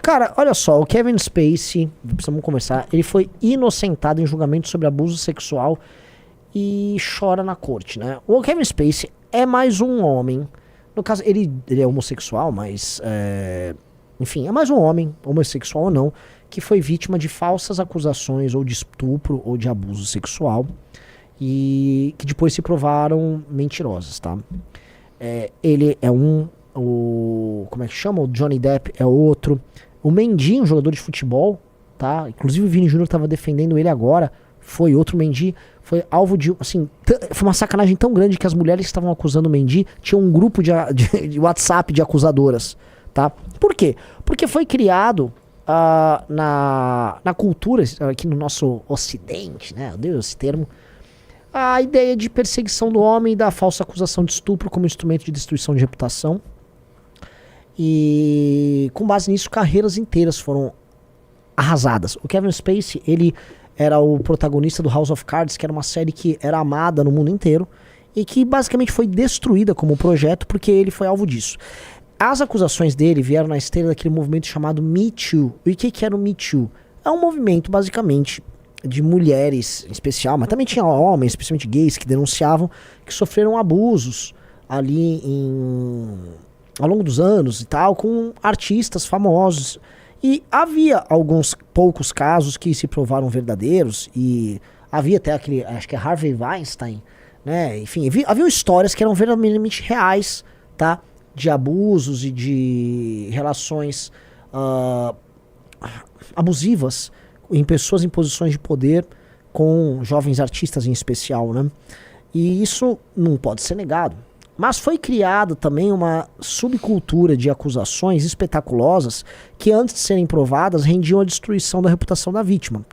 Cara, olha só, o Kevin Spacey, precisamos conversar, ele foi inocentado em julgamento sobre abuso sexual e chora na corte, né? O Kevin Spacey é mais um homem, no caso, ele é homossexual, mas, enfim, é mais um homem, homossexual ou não, que foi vítima de falsas acusações ou de estupro ou de abuso sexual e que depois se provaram mentirosas, tá? Ele é um, como é que chama? O Johnny Depp é outro. O Mendy, um jogador de futebol, tá? Inclusive o Vini Júnior tava defendendo ele agora, foi outro Mendy, foi alvo de, assim, foi uma sacanagem tão grande que as mulheres que estavam acusando o Mendy tinham um grupo de WhatsApp de acusadoras, tá? Por quê? Porque foi criado na cultura, aqui no nosso ocidente, né? Eu odeio esse termo, a ideia de perseguição do homem e da falsa acusação de estupro como instrumento de destruição de reputação. E com base nisso, carreiras inteiras foram arrasadas. O Kevin Spacey, ele era o protagonista do House of Cards, que era uma série que era amada no mundo inteiro e que basicamente foi destruída como projeto porque ele foi alvo disso. As acusações dele vieram na esteira daquele movimento chamado Me Too. E o que era o Me Too? É um movimento, basicamente, de mulheres em especial, mas também tinha homens, especialmente gays, que denunciavam que sofreram abusos ali ao longo dos anos e tal, com artistas famosos. E havia alguns poucos casos que se provaram verdadeiros, e havia até aquele, acho que é Harvey Weinstein, né? Enfim, havia histórias que eram verdadeiramente reais, tá? De abusos e de relações abusivas em pessoas em posições de poder com jovens artistas em especial, né? E isso não pode ser negado. Mas foi criada também uma subcultura de acusações espetaculosas que, antes de serem provadas, rendiam a destruição da reputação da vítima.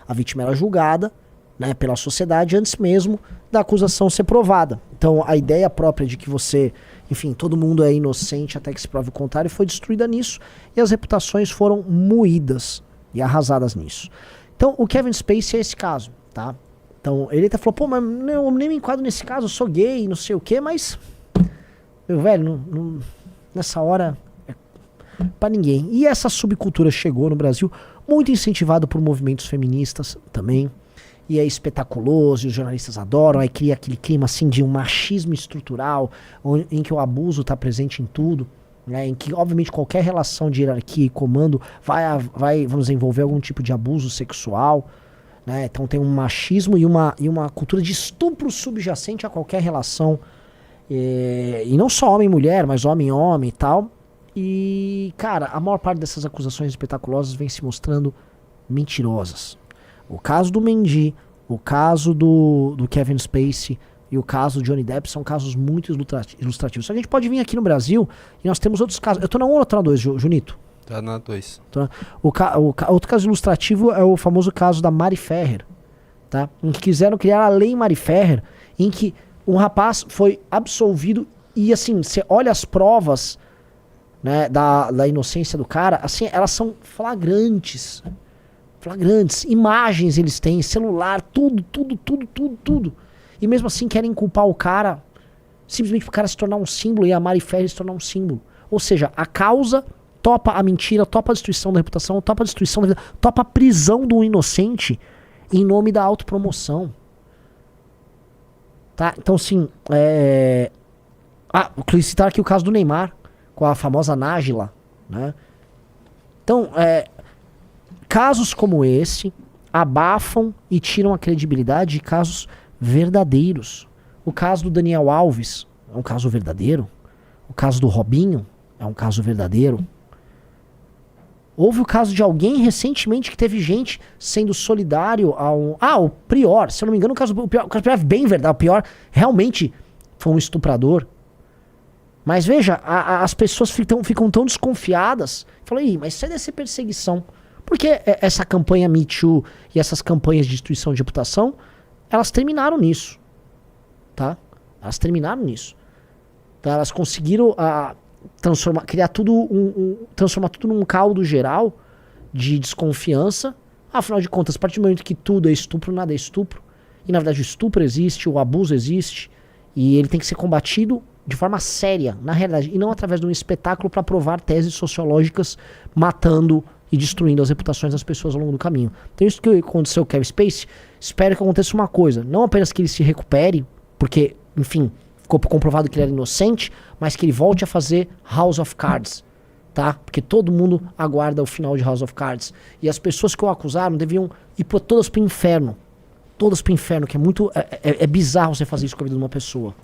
A vítima era julgada, né, pela sociedade antes mesmo da acusação ser provada. Então a ideia própria de que você, enfim, todo mundo é inocente até que se prove o contrário foi destruída nisso, e as reputações foram moídas e arrasadas nisso. Então o Kevin Spacey é esse caso, tá? Então, ele até falou, pô, mas eu nem me enquadro nesse caso, eu sou gay, não sei o quê, mas, meu velho, nessa hora é pra ninguém. E essa subcultura chegou no Brasil, muito incentivado por movimentos feministas também, e é espetaculoso, e os jornalistas adoram, aí cria aquele clima assim de um machismo estrutural, em que o abuso tá presente em tudo, né, em que, obviamente, qualquer relação de hierarquia e comando vai vamos envolver algum tipo de abuso sexual, né? Então tem um machismo e uma cultura de estupro subjacente a qualquer relação, e não só homem e mulher, mas homem e homem e tal. E, cara, a maior parte dessas acusações espetaculosas vem se mostrando mentirosas. O caso do Mendy, o caso do Kevin Spacey e o caso do Johnny Depp são casos muito ilustrativos. Só que a gente pode vir aqui no Brasil e nós temos outros casos. Eu tô na 1 ou tô na 2, Junito? Tá na 2. Outro caso ilustrativo é o famoso caso da Mari Ferrer, tá? Em que quiseram criar a lei Mari Ferrer, em que um rapaz foi absolvido e, assim, você olha as provas, né, da inocência do cara, assim, elas são flagrantes. Imagens eles têm, celular, tudo. E mesmo assim querem culpar o cara simplesmente pro cara se tornar um símbolo e a Mari Ferrer se tornar um símbolo. Ou seja, a causa topa a mentira, topa a destruição da reputação, topa a destruição da vida, topa a prisão do inocente em nome da autopromoção. Tá? Então, assim, vou citar aqui o caso do Neymar, com a famosa Nájila, né? Então, casos como esse abafam e tiram a credibilidade de casos verdadeiros. O caso do Daniel Alves é um caso verdadeiro. O caso do Robinho é um caso verdadeiro. Houve o caso de alguém recentemente que teve gente sendo solidário o Prior, se eu não me engano, o caso do Prior é bem verdade, o Prior realmente foi um estuprador. Mas veja, as pessoas ficam tão desconfiadas. Falam, mas isso deve ser perseguição. Porque essa campanha Me Too e essas campanhas de destruição de reputação, elas terminaram nisso. Tá? Elas terminaram nisso. Então, elas conseguiram transformar tudo num caldo geral de desconfiança. Afinal de contas, a partir do momento que tudo é estupro, nada é estupro. E na verdade o estupro existe, o abuso existe, e ele tem que ser combatido de forma séria, na realidade, e não através de um espetáculo para provar teses sociológicas, matando e destruindo as reputações das pessoas ao longo do caminho. Então isso que aconteceu com o Kevin Spacey, espero que aconteça uma coisa, não apenas que ele se recupere, porque, enfim, ficou comprovado que ele era inocente, mas que ele volte a fazer House of Cards, tá? Porque todo mundo aguarda o final de House of Cards. E as pessoas que o acusaram deviam ir todas pro inferno. Todas pro inferno, que é muito... É bizarro você fazer isso com a vida de uma pessoa.